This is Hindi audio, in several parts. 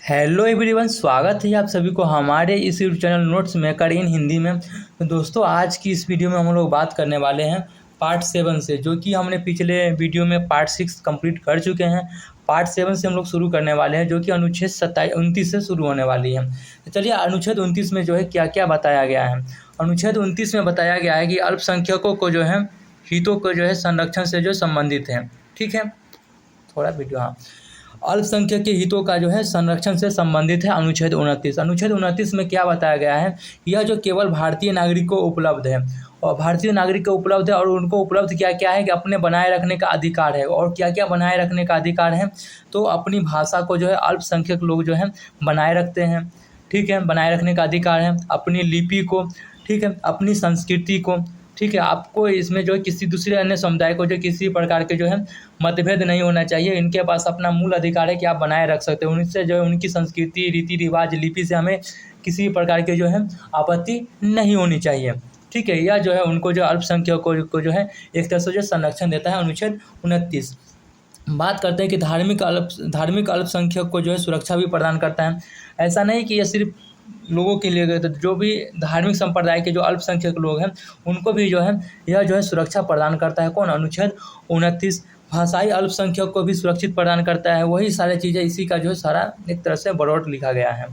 हेलो एवरीवन, स्वागत है आप सभी को हमारे इस यूट्यूब चैनल नोट्स मेकर इन हिंदी में। तो दोस्तों, आज की इस वीडियो में हम लोग बात करने वाले हैं पार्ट 7 से, जो कि हमने पिछले वीडियो में पार्ट 6 कंप्लीट कर चुके हैं। पार्ट 7 से हम लोग शुरू करने वाले हैं, जो कि अनुच्छेद 29 से शुरू होने वाली है। तो चलिए, अनुच्छेद 29 में जो है क्या क्या बताया गया है। अनुच्छेद 29 में बताया गया है कि अल्पसंख्यकों को जो है हितों को जो है संरक्षण से जो संबंधित है। ठीक है, थोड़ा वीडियो, हाँ। अल्पसंख्यक के हितों का जो है संरक्षण से संबंधित है अनुच्छेद 29। अनुच्छेद 29 में क्या बताया गया है, यह जो केवल भारतीय नागरिक को उपलब्ध है, और भारतीय नागरिक को उपलब्ध है, और उनको उपलब्ध क्या क्या है कि अपने बनाए रखने का अधिकार है। और क्या क्या बनाए रखने का अधिकार है, तो अपनी भाषा को जो है अल्पसंख्यक लोग जो है बनाए रखते हैं। ठीक है, बनाए रखने का अधिकार है। अपनी लिपि को, ठीक है, अपनी संस्कृति को, ठीक है। आपको इसमें जो है किसी दूसरे अन्य समुदाय को जो किसी प्रकार के जो है मतभेद नहीं होना चाहिए। इनके पास अपना मूल अधिकार है कि आप बनाए रख सकते हो। उनसे जो है उनकी संस्कृति, रीति रिवाज, लिपि से हमें किसी प्रकार के जो है आपत्ति नहीं होनी चाहिए। ठीक है, यह जो है उनको जो अल्पसंख्यकों को जो है एक तरह से जो संरक्षण देता है अनुच्छेद 29। बात करते हैं कि धार्मिक अल्पसंख्यक को जो है सुरक्षा भी प्रदान करता है। ऐसा नहीं कि यह सिर्फ लोगों के लिए, तो जो भी धार्मिक संप्रदाय के जो अल्पसंख्यक लोग हैं उनको भी जो है यह जो है सुरक्षा प्रदान करता है। कौन? अनुच्छेद 29। भाषाई अल्पसंख्यक को भी सुरक्षित प्रदान करता है। वही सारी चीज़ें, इसी का जो है सारा एक तरह से बड़ौट लिखा गया है।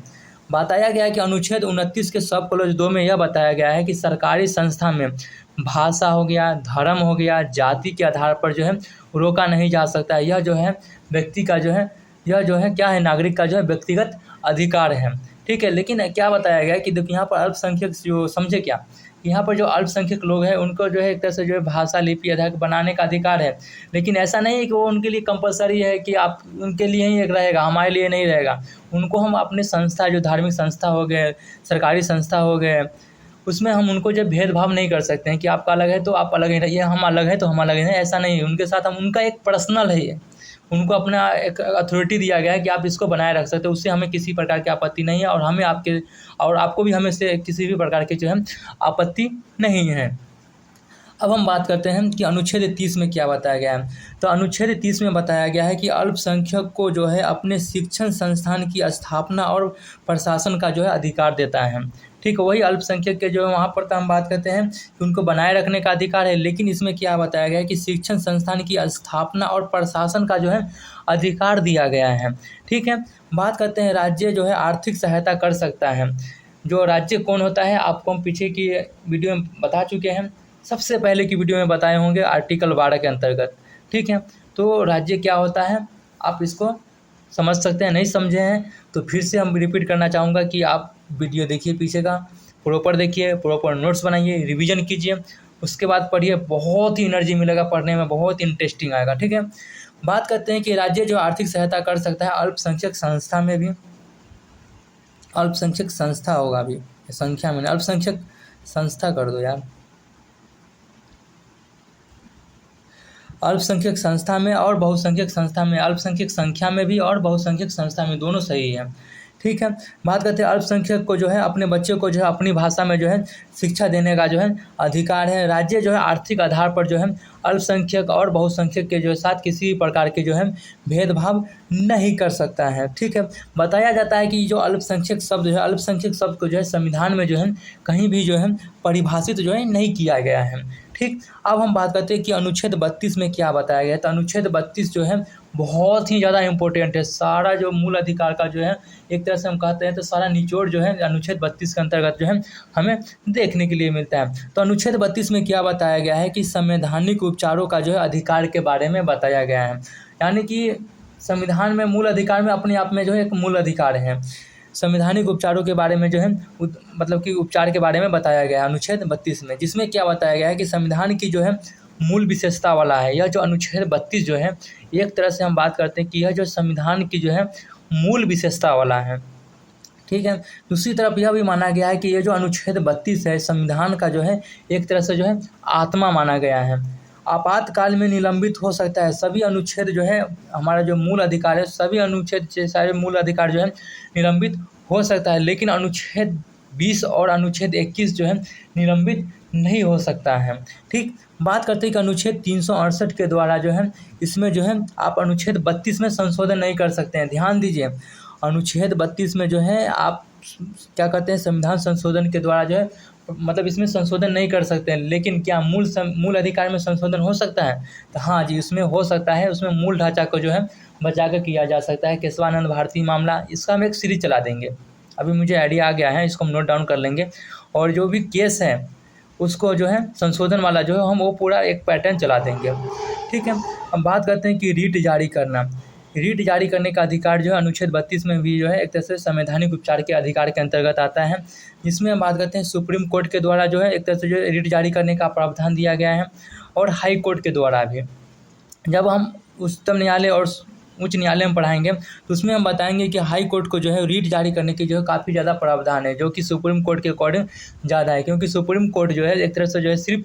बताया गया है कि अनुच्छेद 29 के सब क्लॉज 2 में यह बताया गया है कि सरकारी संस्था में भाषा हो गया, धर्म हो गया, जाति के आधार पर जो है रोका नहीं जा सकता है। यह जो है व्यक्ति का जो है, यह जो है क्या है, नागरिक का जो है व्यक्तिगत अधिकार है। ठीक है, लेकिन क्या बताया गया है कि देखिए यहाँ पर अल्पसंख्यक जो समझे क्या, यहाँ पर जो अल्पसंख्यक लोग हैं उनको जो है एक तरह से जो है भाषा, लिपि आधार बनाने का अधिकार है। लेकिन ऐसा नहीं है कि वो उनके लिए कंपलसरी है कि आप उनके लिए ही एक रहेगा, हमारे लिए नहीं रहेगा। उनको हम अपने संस्था, जो धार्मिक संस्था हो गए, सरकारी संस्था हो गए, उसमें हम उनको जब भेदभाव नहीं कर सकते हैं कि आपका अलग है तो आप अलग ही रहिए, हम अलग है तो हम अलग ही नहीं। ऐसा नहीं है, उनके साथ हम, उनका एक पर्सनल है ये, उनको अपना एक अथॉरिटी दिया गया है कि आप इसको बनाए रख सकते हो। उससे हमें किसी प्रकार की आपत्ति नहीं है, और हमें आपके और आपको भी हमें से किसी भी प्रकार की जो है आपत्ति नहीं है। अब हम बात करते हैं कि अनुच्छेद 30 में क्या बताया गया है। तो अनुच्छेद 30 में बताया गया है कि अल्पसंख्यक को जो है अपने शिक्षण संस्थान की स्थापना और प्रशासन का जो है अधिकार देता है। ठीक है, वही अल्पसंख्यक के जो है वहाँ पर तो हम बात करते हैं कि उनको बनाए रखने का अधिकार है। लेकिन इसमें क्या बताया गया है कि शिक्षण संस्थान की स्थापना और प्रशासन का जो है अधिकार दिया गया है। ठीक है, बात करते हैं राज्य जो है आर्थिक सहायता कर सकता है। जो राज्य कौन होता है, आपको हम पीछे की वीडियो में बता चुके हैं, सबसे पहले की वीडियो में बताए होंगे आर्टिकल 12 के अंतर्गत। ठीक है, तो राज्य क्या होता है आप इसको समझ सकते हैं। नहीं समझे हैं तो फिर से हम रिपीट करना चाहूँगा कि आप वीडियो देखिए, पीछे का प्रॉपर देखिए, प्रॉपर नोट्स बनाइए, रिवीजन कीजिए, उसके बाद पढ़िए। बहुत ही एनर्जी मिलेगा पढ़ने में, बहुत इंटरेस्टिंग आएगा। ठीक है, बात करते हैं कि राज्य जो आर्थिक सहायता कर सकता है अल्पसंख्यक संस्था में भी, अल्पसंख्यक संस्था होगा अभी संख्या में, अल्पसंख्यक संस्था कर दो यार, अल्पसंख्यक संस्था में और बहुसंख्यक संस्था में, अल्पसंख्यक संख्या में भी और बहुसंख्यक संस्था में, दोनों सही है। ठीक है, बात करते हैं अल्पसंख्यक को जो है अपने बच्चे को जो है अपनी भाषा में जो है शिक्षा देने का जो है अधिकार है। राज्य जो है आर्थिक आधार पर जो है अल्पसंख्यक और बहुसंख्यक के जो साथ किसी प्रकार के जो है भेदभाव नहीं कर सकता है। ठीक है, बताया जाता है कि जो अल्पसंख्यक शब्द जो है, अल्पसंख्यक शब्द को जो है संविधान में जो है कहीं भी जो है परिभाषित जो है नहीं किया गया है। ठीक, अब हम बात करते हैं कि अनुच्छेद 32 में क्या बताया गया है। तो अनुच्छेद 32 जो है बहुत ही ज़्यादा इम्पोर्टेंट है। सारा जो मूल अधिकार का जो है एक तरह से हम कहते हैं तो सारा निचोड़ जो है अनुच्छेद 32 के अंतर्गत जो है हमें देखने के लिए मिलता है। तो अनुच्छेद 32 में क्या बताया गया है कि संवैधानिक उपचारों का जो है अधिकार के बारे में बताया गया है। यानी कि संविधान में मूल अधिकार में अपने आप में जो है एक मूल अधिकार है। संवैधानिक उपचारों के बारे में जो है मतलब कि उपचार के बारे में बताया गया है अनुच्छेद 32 में, जिसमें क्या बताया गया है कि संविधान की जो है मूल विशेषता वाला है। यह जो अनुच्छेद 32 जो है एक तरह से हम बात करते हैं कि यह जो संविधान की जो है मूल विशेषता वाला है। ठीक है, दूसरी तरफ यह भी माना गया है कि ये जो अनुच्छेद 32 है संविधान का जो है एक तरह से जो है आत्मा माना गया है। आपातकाल में निलंबित हो सकता है। सभी अनुच्छेद जो है हमारा जो मूल अधिकार है, सभी अनुच्छेद से सारे मूल अधिकार जो है निलंबित हो सकता है, लेकिन अनुच्छेद 20 और अनुच्छेद 21 जो है निलंबित नहीं हो सकता है। ठीक, बात करते हैं कि अनुच्छेद 368 के द्वारा जो है इसमें जो है आप अनुच्छेद 32 में संशोधन नहीं कर सकते हैं। ध्यान दीजिए, अनुच्छेद 32 में जो है आप क्या कहते हैं, संविधान संशोधन के द्वारा जो है मतलब इसमें संशोधन नहीं कर सकते हैं, लेकिन क्या मूल अधिकार में संशोधन हो सकता है? तो हाँ जी, उसमें हो सकता है। उसमें मूल ढांचा को जो है बचा कर किया जा सकता है। केशवानंद भारती मामला, इसका हम एक सीरीज चला देंगे। अभी मुझे आइडिया आ गया है, इसको हम नोट डाउन कर लेंगे। और जो भी केस है उसको जो है संशोधन वाला जो है हम वो पूरा एक पैटर्न चला देंगे, ठीक है। हम बात करते हैं कि रीट जारी करना। रीट जारी करने का अधिकार जो है अनुच्छेद 32 में भी जो है एक तरह से संवैधानिक उपचार के अधिकार के अंतर्गत आता है, जिसमें हम बात करते हैं सुप्रीम कोर्ट के द्वारा जो है एक तरह से जो रीट जारी करने का प्रावधान दिया गया है, और हाई कोर्ट के द्वारा भी। जब हम उच्चतम न्यायालय और उच्च न्यायालय में पढ़ाएंगे तो उसमें हम बताएंगे कि हाई कोर्ट को जो है रीट जारी करने की जो है काफ़ी ज़्यादा प्रावधान है, जो कि सुप्रीम कोर्ट के अकॉर्डिंग ज़्यादा है, क्योंकि सुप्रीम कोर्ट जो है एक तरह से जो है सिर्फ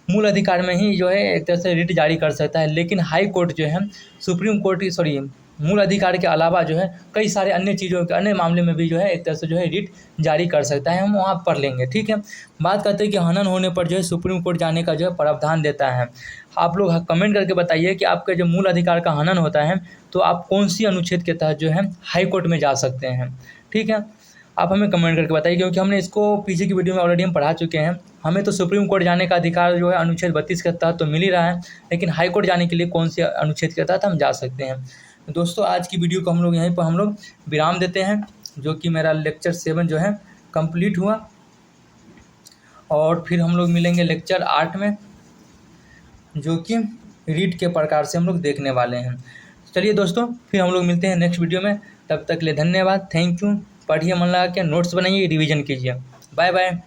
मूल अधिकार में ही जो है एक तरह से रीट जारी कर सकता है, लेकिन हाई कोर्ट जो है सुप्रीम कोर्ट सॉरी मूल अधिकार के अलावा जो है कई सारे अन्य चीज़ों के अन्य मामले में भी जो है एक तरह से जो है रीट जारी कर सकता है। हम वहाँ पढ़ लेंगे, ठीक है। बात करते हैं कि हनन होने पर जो है सुप्रीम कोर्ट जाने का जो है प्रावधान देता है। आप लोग कमेंट करके बताइए कि आपका जो मूल अधिकार का हनन होता है तो आप कौन सी अनुच्छेद के तहत जो है हाई कोर्ट में जा सकते हैं, ठीक है। आप हमें कमेंट करके बताइए, क्योंकि हमने इसको पीछे की वीडियो में ऑलरेडी हम पढ़ा चुके हैं। हमें तो सुप्रीम कोर्ट जाने का अधिकार जो है अनुच्छेद 32 के तहत तो मिल ही रहा है, लेकिन हाई कोर्ट जाने के लिए कौन से अनुच्छेद के तहत हम जा सकते हैं। तो दोस्तों आज की वीडियो को हम लोग यहीं पर हम लोग विराम देते हैं, जो कि मेरा लेक्चर 7 जो है कंप्लीट हुआ, और फिर हम लोग मिलेंगे लेक्चर 8 में, जो कि रीट के प्रकार से हम लोग देखने वाले हैं। चलिए दोस्तों, फिर हम लोग मिलते हैं नेक्स्ट वीडियो में। तब तक के लिए धन्यवाद, थैंक यू। पढ़िए, मन लगा के नोट्स बनाइए, रिवीजन कीजिए। Bye bye.